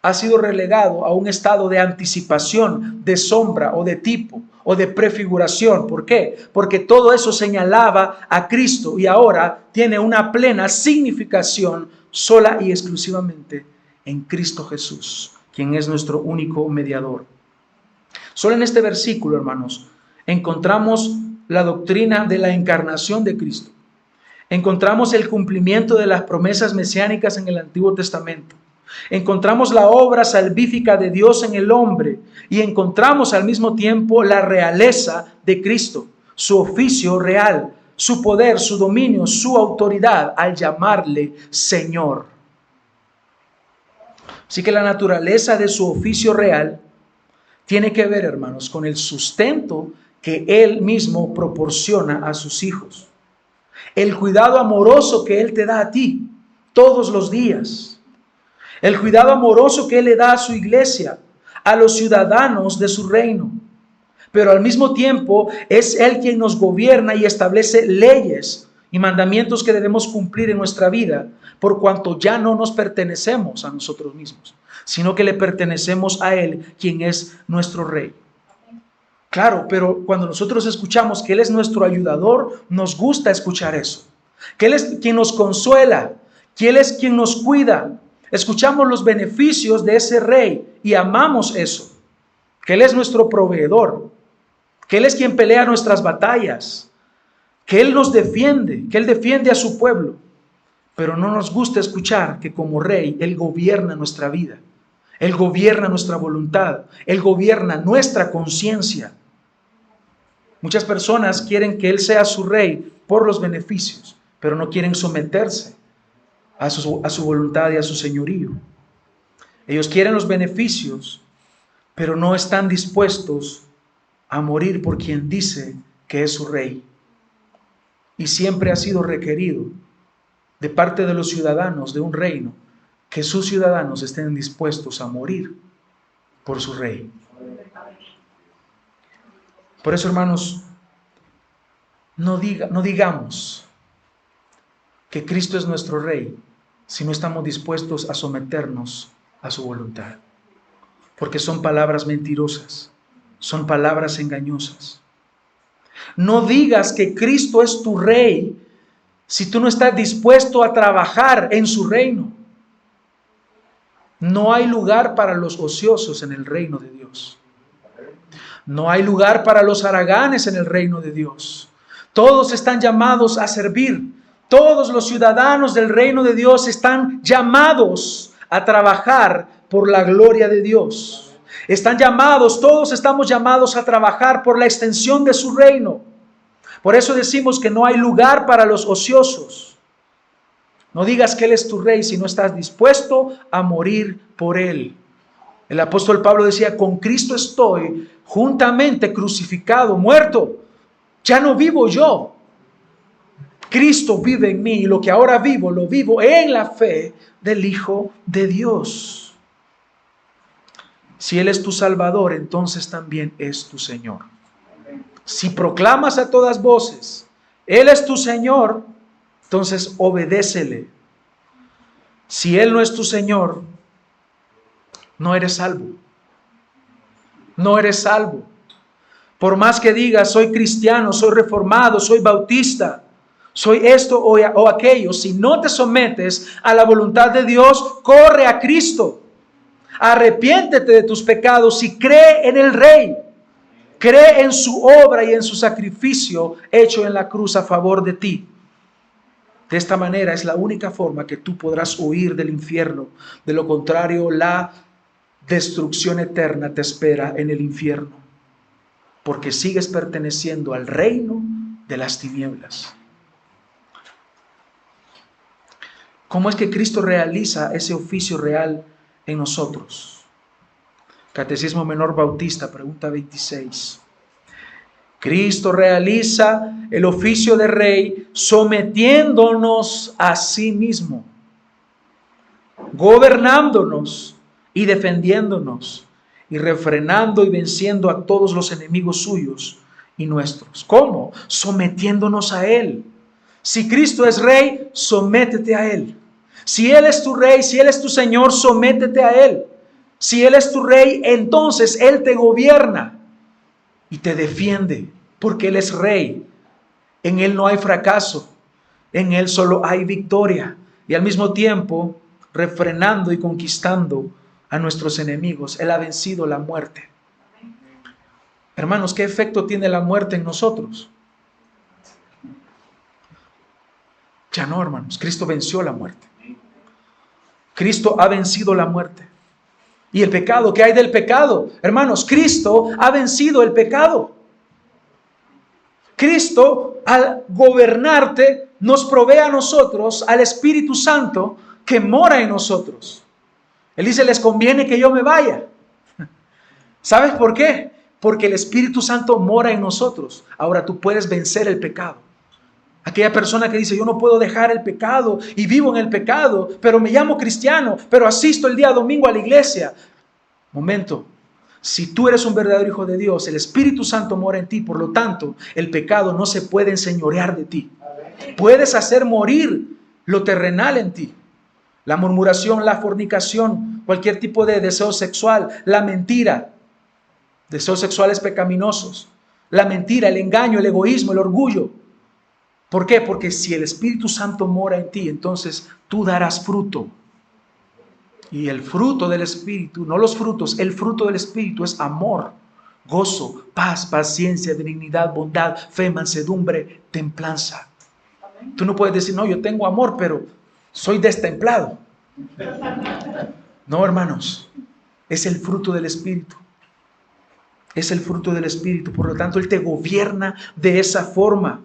ha sido relegado a un estado de anticipación, de sombra o de tipo o de prefiguración. ¿Por qué? Porque todo eso señalaba a Cristo y ahora tiene una plena significación sola y exclusivamente en Cristo Jesús, quien es nuestro único mediador. Solo en este versículo, hermanos, encontramos la doctrina de la encarnación de Cristo. Encontramos el cumplimiento de las promesas mesiánicas en el Antiguo Testamento. Encontramos la obra salvífica de Dios en el hombre y encontramos al mismo tiempo la realeza de Cristo, su oficio real, su poder, su dominio, su autoridad al llamarle Señor. Así que la naturaleza de su oficio real tiene que ver, hermanos, con el sustento que Él mismo proporciona a sus hijos. El cuidado amoroso que Él te da a ti todos los días. El cuidado amoroso que Él le da a su iglesia, a los ciudadanos de su reino. Pero al mismo tiempo es Él quien nos gobierna y establece leyes y mandamientos que debemos cumplir en nuestra vida, por cuanto ya no nos pertenecemos a nosotros mismos, sino que le pertenecemos a Él, quien es nuestro Rey. Claro, pero cuando nosotros escuchamos que Él es nuestro ayudador, nos gusta escuchar eso. que Él es quien nos consuela, que Él es quien nos cuida. Escuchamos los beneficios de ese Rey y amamos eso, que Él es nuestro proveedor, que Él es quien pelea nuestras batallas, que Él nos defiende, que Él defiende a su pueblo. Pero no nos gusta escuchar que como Rey Él gobierna nuestra vida, Él gobierna nuestra voluntad, Él gobierna nuestra conciencia. Muchas personas quieren que Él sea su Rey por los beneficios, pero no quieren someterse a su voluntad y a su señorío. Ellos quieren los beneficios, pero no están dispuestos a morir por quien dice que es su Rey. Y siempre ha sido requerido de parte de los ciudadanos de un reino que sus ciudadanos estén dispuestos a morir por su Rey. Por eso, hermanos, no digamos que Cristo es nuestro Rey si no estamos dispuestos a someternos a su voluntad. Porque son palabras mentirosas, son palabras engañosas. No digas que Cristo es tu Rey si tú no estás dispuesto a trabajar en su reino. No hay lugar para los ociosos en el reino de Dios. No hay lugar para los haraganes en el reino de Dios. Todos están llamados a servir. Todos los ciudadanos del reino de Dios están llamados a trabajar por la gloria de Dios. Todos estamos llamados a trabajar por la extensión de su reino. Por eso decimos que no hay lugar para los ociosos. No digas que Él es tu Rey si no estás dispuesto a morir por Él. El apóstol Pablo decía, con Cristo estoy juntamente crucificado, muerto. Ya no vivo yo. Cristo vive en mí y lo que ahora vivo, lo vivo en la fe del Hijo de Dios. Si Él es tu Salvador, entonces también es tu Señor. Si proclamas a todas voces, Él es tu Señor, entonces obedécele. Si Él no es tu Señor, no eres salvo. No eres salvo. Por más que digas, soy cristiano, soy reformado, soy bautista, soy esto o aquello, si no te sometes a la voluntad de Dios, corre a Cristo. Arrepiéntete de tus pecados y cree en el Rey. Cree en su obra y en su sacrificio hecho en la cruz a favor de ti. De esta manera es la única forma que tú podrás huir del infierno. De lo contrario, la destrucción eterna te espera en el infierno. Porque sigues perteneciendo al reino de las tinieblas. ¿Cómo es que Cristo realiza ese oficio real en nosotros? Catecismo Menor Bautista, pregunta 26. Cristo realiza el oficio de Rey sometiéndonos a sí mismo, gobernándonos y defendiéndonos, y refrenando y venciendo a todos los enemigos suyos y nuestros. ¿Cómo? Sometiéndonos a Él. Si Cristo es Rey, sométete a Él. Si Él es tu Rey, si Él es tu Señor, sométete a Él. Si Él es tu Rey, entonces Él te gobierna y te defiende, porque Él es Rey. En Él no hay fracaso, en Él solo hay victoria. Y al mismo tiempo, refrenando y conquistando a nuestros enemigos, Él ha vencido la muerte. Hermanos, ¿qué efecto tiene la muerte en nosotros? Ya no, hermanos, Cristo venció la muerte. Cristo ha vencido la muerte. ¿Y el pecado? ¿Qué hay del pecado? Hermanos, Cristo ha vencido el pecado. Cristo, al gobernarte, nos provee a nosotros al Espíritu Santo que mora en nosotros. Él dice, les conviene que yo me vaya. ¿Sabes por qué? Porque el Espíritu Santo mora en nosotros. Ahora tú puedes vencer el pecado. Aquella persona que dice, yo no puedo dejar el pecado y vivo en el pecado, pero me llamo cristiano, pero asisto el día domingo a la iglesia. Momento, si tú eres un verdadero hijo de Dios, el Espíritu Santo mora en ti, por lo tanto, el pecado no se puede enseñorear de ti. Puedes hacer morir lo terrenal en ti. La murmuración, la fornicación, cualquier tipo de deseo sexual, la mentira, deseos sexuales pecaminosos, la mentira, el engaño, el egoísmo, el orgullo. ¿Por qué? Porque si el Espíritu Santo mora en ti, entonces tú darás fruto. Y el fruto del Espíritu, no los frutos, el fruto del Espíritu es amor, gozo, paz, paciencia, benignidad, bondad, fe, mansedumbre, templanza. Tú no puedes decir, no, yo tengo amor, pero soy destemplado. No, hermanos, es el fruto del Espíritu. Es el fruto del Espíritu. Por lo tanto, Él te gobierna de esa forma.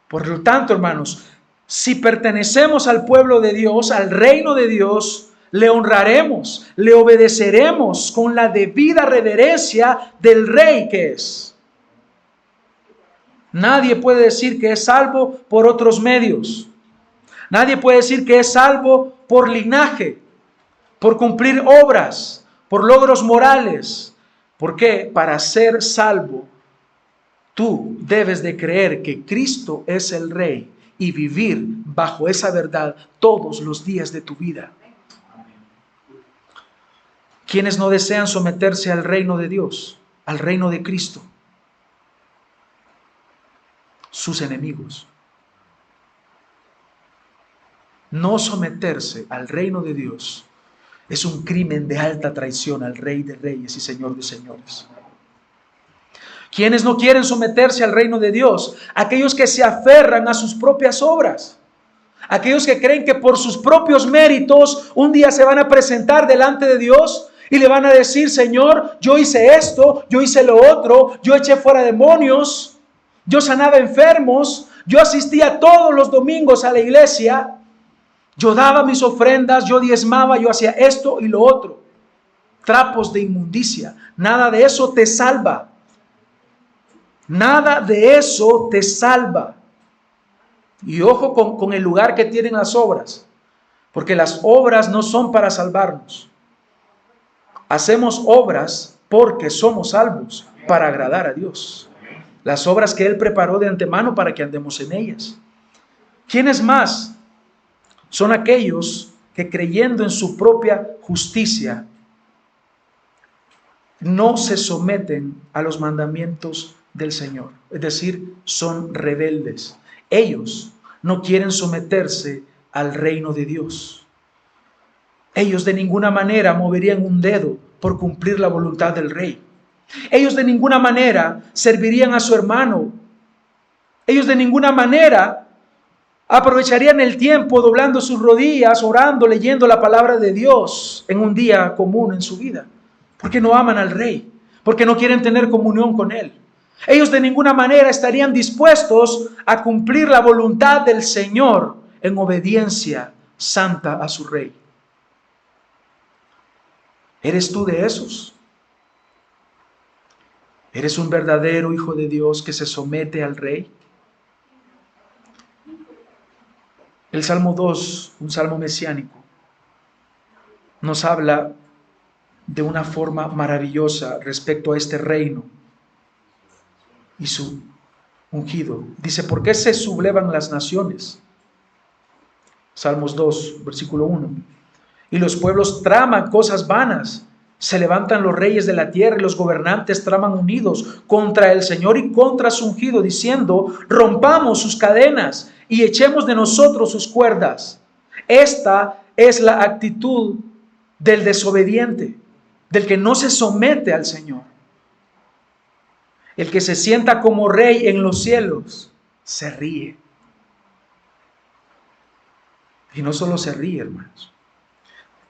Por lo tanto, hermanos, si pertenecemos al pueblo de Dios, al reino de Dios, le honraremos, le obedeceremos con la debida reverencia del Rey que es. Nadie puede decir que es salvo por otros medios. Nadie puede decir que es salvo por linaje, por cumplir obras, por logros morales. ¿Por qué? Para ser salvo, tú debes de creer que Cristo es el Rey y vivir bajo esa verdad todos los días de tu vida. ¿Quiénes no desean someterse al reino de Dios, al reino de Cristo? Sus enemigos. No someterse al reino de Dios es un crimen de alta traición al Rey de Reyes y Señor de Señores. ¿Quiénes no quieren someterse al reino de Dios? Aquellos que se aferran a sus propias obras. Aquellos que creen que por sus propios méritos un día se van a presentar delante de Dios y le van a decir, Señor, yo hice esto, yo hice lo otro, yo eché fuera demonios, yo sanaba enfermos, yo asistía todos los domingos a la iglesia, yo daba mis ofrendas, yo diezmaba, yo hacía esto y lo otro. Trapos de inmundicia. Nada de eso te salva. Nada de eso te salva. Y ojo con el lugar que tienen las obras, porque las obras no son para salvarnos. Hacemos obras porque somos salvos, para agradar a Dios. Las obras que Él preparó de antemano para que andemos en ellas. ¿Quiénes más? Son aquellos que creyendo en su propia justicia no se someten a los mandamientos del Señor. Es decir, son rebeldes. Ellos no quieren someterse al reino de Dios. Ellos de ninguna manera moverían un dedo por cumplir la voluntad del Rey. Ellos de ninguna manera servirían a su hermano. Ellos de ninguna manera aprovecharían el tiempo doblando sus rodillas, orando, leyendo la palabra de Dios en un día común en su vida. Porque no aman al Rey, porque no quieren tener comunión con Él. Ellos de ninguna manera estarían dispuestos a cumplir la voluntad del Señor en obediencia santa a su Rey. ¿Eres tú de esos? ¿Eres un verdadero hijo de Dios que se somete al Rey? El Salmo 2, un salmo mesiánico, nos habla de una forma maravillosa respecto a este reino y su ungido. Dice, ¿por qué se sublevan las naciones? Salmos 2, versículo 1. Y los pueblos traman cosas vanas. Se levantan los reyes de la tierra y los gobernantes traman unidos contra el Señor y contra su ungido, diciendo, rompamos sus cadenas y echemos de nosotros sus cuerdas. Esta es la actitud del desobediente, del que no se somete al Señor. El que se sienta como rey en los cielos, se ríe. Y no solo se ríe, hermanos.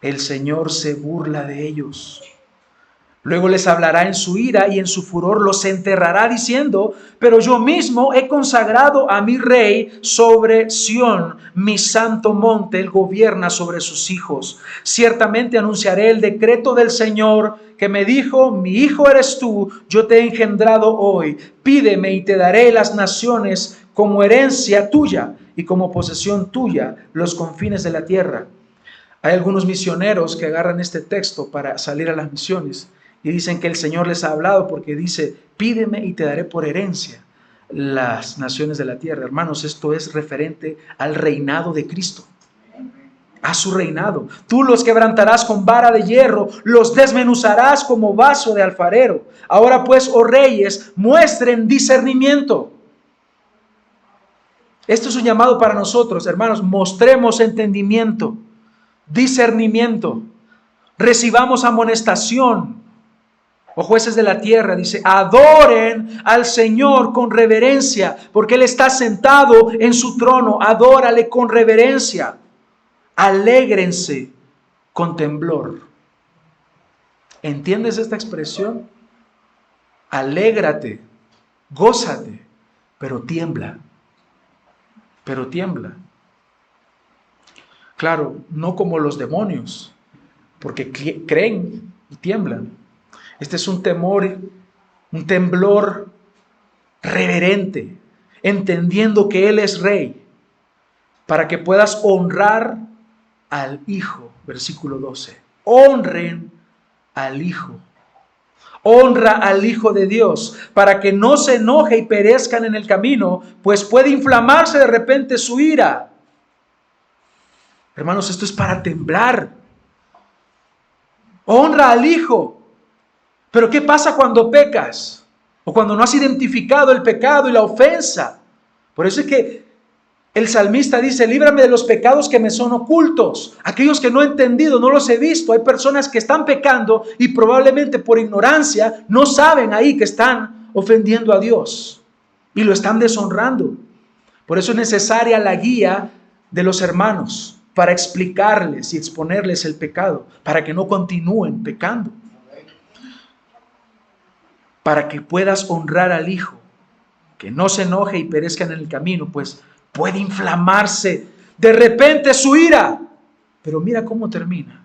El Señor se burla de ellos. Luego les hablará en su ira y en su furor los enterrará diciendo, pero yo mismo he consagrado a mi rey sobre Sión, mi santo monte, él gobierna sobre sus hijos. Ciertamente anunciaré el decreto del Señor que me dijo, mi hijo eres tú, yo te he engendrado hoy. Pídeme y te daré las naciones como herencia tuya y como posesión tuya los confines de la tierra. Hay algunos misioneros que agarran este texto para salir a las misiones y dicen que el Señor les ha hablado porque dice, pídeme y te daré por herencia las naciones de la tierra. Hermanos, esto es referente al reinado de Cristo, a su reinado. Tú los quebrantarás con vara de hierro, los desmenuzarás como vaso de alfarero. Ahora pues, oh reyes, muestren discernimiento. Esto es un llamado para nosotros, hermanos. Mostremos entendimiento, discernimiento, recibamos amonestación. O jueces de la tierra, dice, adoren al Señor con reverencia, porque Él está sentado en su trono. Adórale con reverencia. Alégrense con temblor. ¿Entiendes esta expresión? Alégrate, gózate, pero tiembla. Pero tiembla. Claro, no como los demonios, porque creen y tiemblan. Este es un temor, un temblor reverente, entendiendo que Él es Rey, para que puedas honrar al Hijo. Versículo 12. Honren al Hijo. Honra al Hijo de Dios, para que no se enoje y perezcan en el camino, pues puede inflamarse de repente su ira. Hermanos, esto es para temblar. Honra al Hijo. Pero ¿qué pasa cuando pecas? O cuando no has identificado el pecado y la ofensa. Por eso es que el salmista dice, líbrame de los pecados que me son ocultos. Aquellos que no he entendido, no los he visto. Hay personas que están pecando y probablemente por ignorancia no saben ahí que están ofendiendo a Dios. Y lo están deshonrando. Por eso es necesaria la guía de los hermanos para explicarles y exponerles el pecado, para que no continúen pecando. Para que puedas honrar al Hijo, que no se enoje y perezca en el camino, pues puede inflamarse de repente su ira. Pero mira cómo termina.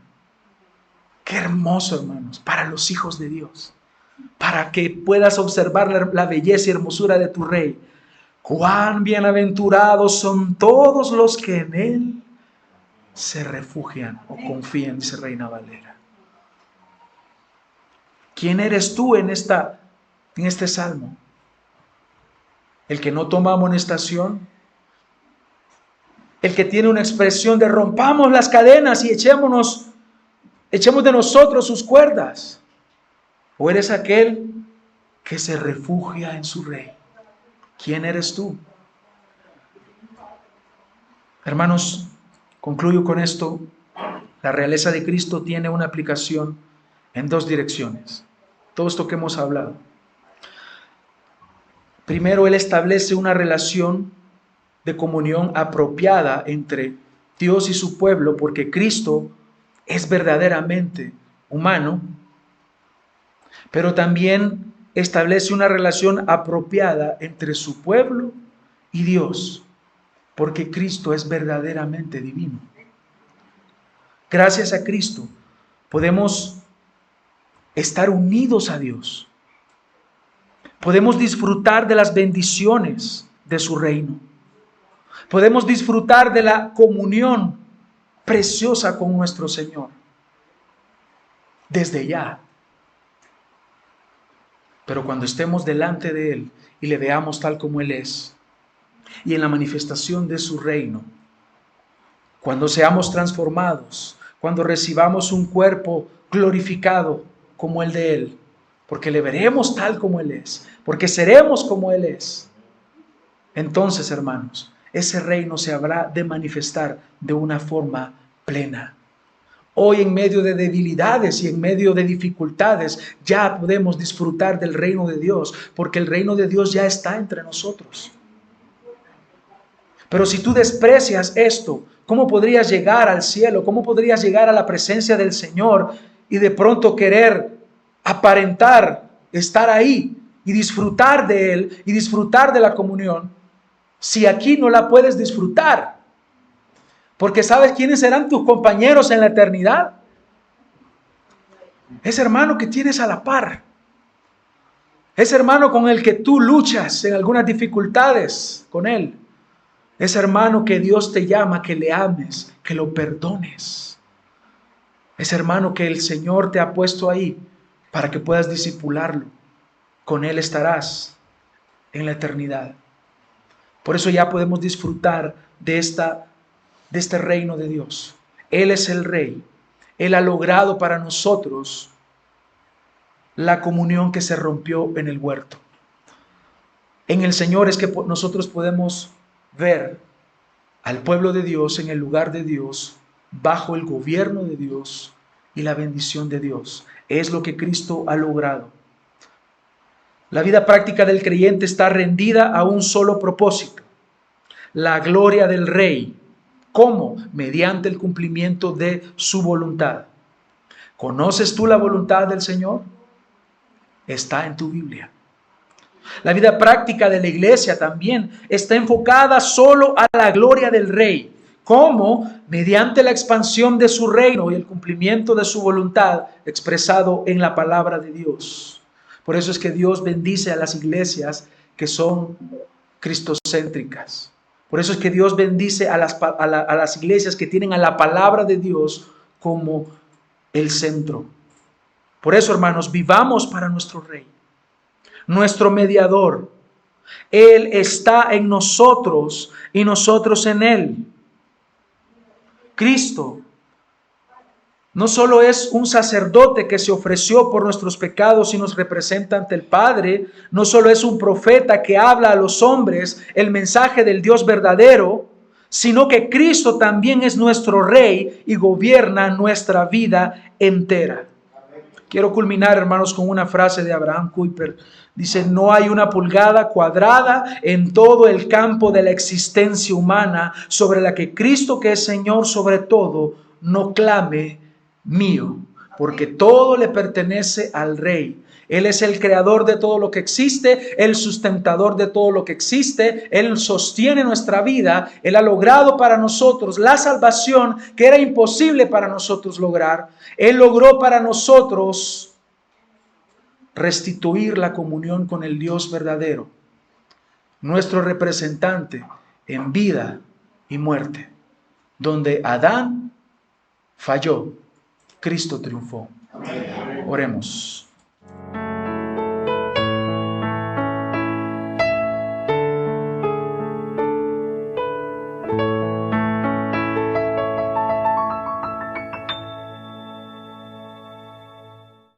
Qué hermoso, hermanos, para los hijos de Dios, para que puedas observar la belleza y hermosura de tu Rey. Cuán bienaventurados son todos los que en Él se refugian o confían, dice Reina Valera. ¿Quién eres tú en este salmo? El que no toma amonestación, el que tiene una expresión de rompamos las cadenas y echemos de nosotros sus cuerdas, o eres aquel que se refugia en su Rey. ¿Quién eres tú? Hermanos, concluyo con esto. La realeza de Cristo tiene una aplicación en dos direcciones. Todo esto que hemos hablado. Primero, Él establece una relación de comunión apropiada entre Dios y su pueblo, porque Cristo es verdaderamente humano, pero también establece una relación apropiada entre su pueblo y Dios, porque Cristo es verdaderamente divino. Gracias a Cristo podemos estar unidos a Dios. Podemos disfrutar de las bendiciones de su reino. Podemos disfrutar de la comunión preciosa con nuestro Señor. Desde ya. Pero cuando estemos delante de Él y le veamos tal como Él es, y en la manifestación de su reino, cuando seamos transformados, cuando recibamos un cuerpo glorificado como el de Él, porque le veremos tal como Él es, porque seremos como Él es, entonces, hermanos, ese reino se habrá de manifestar de una forma plena. Hoy, en medio de debilidades y en medio de dificultades, ya podemos disfrutar del reino de Dios, porque el reino de Dios ya está entre nosotros. Pero si tú desprecias esto, ¿cómo podrías llegar al cielo? ¿Cómo podrías llegar a la presencia del Señor y de pronto querer aparentar estar ahí y disfrutar de Él y disfrutar de la comunión, si aquí no la puedes disfrutar? Porque ¿sabes quiénes serán tus compañeros en la eternidad? Ese hermano que tienes a la par. Ese hermano con el que tú luchas en algunas dificultades con él. Ese hermano que Dios te llama, que le ames, que lo perdones. Ese hermano que el Señor te ha puesto ahí para que puedas discipularlo. Con él estarás en la eternidad. Por eso ya podemos disfrutar de este reino de Dios. Él es el Rey. Él ha logrado para nosotros la comunión que se rompió en el huerto. En el Señor es que nosotros podemos ver al pueblo de Dios en el lugar de Dios, bajo el gobierno de Dios y la bendición de Dios. Es lo que Cristo ha logrado. La vida práctica del creyente está rendida a un solo propósito: la gloria del Rey. ¿Cómo? Mediante el cumplimiento de su voluntad. ¿Conoces tú la voluntad del Señor? Está en tu Biblia. La vida práctica de la iglesia también está enfocada solo a la gloria del Rey. ¿Cómo? Mediante la expansión de su reino y el cumplimiento de su voluntad expresado en la palabra de Dios. Por eso es que Dios bendice a las iglesias que son cristocéntricas. Por eso es que Dios bendice a las iglesias que tienen a la palabra de Dios como el centro. Por eso, hermanos, vivamos para nuestro Rey, nuestro mediador. Él está en nosotros y nosotros en Él. Cristo no solo es un sacerdote que se ofreció por nuestros pecados y nos representa ante el Padre, no solo es un profeta que habla a los hombres el mensaje del Dios verdadero, sino que Cristo también es nuestro Rey y gobierna nuestra vida entera. Quiero culminar, hermanos, con una frase de Abraham Kuyper. Dice: no hay una pulgada cuadrada en todo el campo de la existencia humana sobre la que Cristo, que es Señor sobre todo, no clame mío, porque todo le pertenece al Rey. Él es el creador de todo lo que existe, el sustentador de todo lo que existe. Él sostiene nuestra vida. Él ha logrado para nosotros la salvación que era imposible para nosotros lograr. Él logró para nosotros restituir la comunión con el Dios verdadero, nuestro representante en vida y muerte. Donde Adán falló, Cristo triunfó. Oremos.